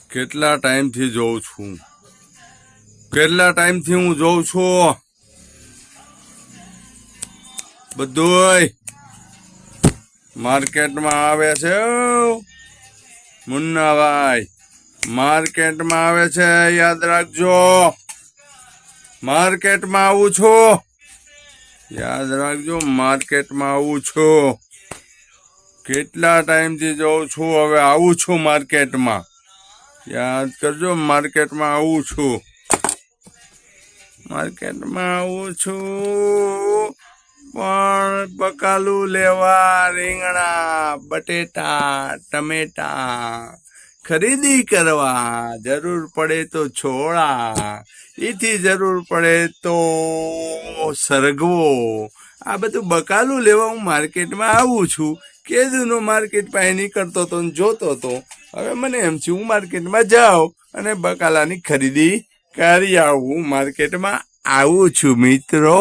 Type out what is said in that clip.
કેટલા ટાઈમથી જોઉં છું હું જોઉં છું બધુંય માર્કેટમાં આવે છે મુન્નાભાઈ માર્કેટમાં આવે છે યાદ રાખજો માર્કેટમાં આવું છું યાદ રાખજો માર્કેટમાં આવું છું કેટલા ટાઈમથી જોઉં છું હવે આવું છું માર્કેટમાં યાદ કરજો માર્કેટમાં આવું છું પણ બકાલું લેવા રીંગણા બટેટા ટમેટા ખરીદી કરવા જરૂર પડે તો છોળા એથી જરૂર પડે તો સરગવો આ બધું બકાલું લેવા હું માર્કેટમાં આવું છું કેદુનો માર્કેટ પાસે નીકળતો હતો ને જોતો હતો હવે મને એમ છે હું માર્કેટમાં જાઉં અને બકાલાની ખરીદી કરી આવું માર્કેટમાં આવું છું મિત્રો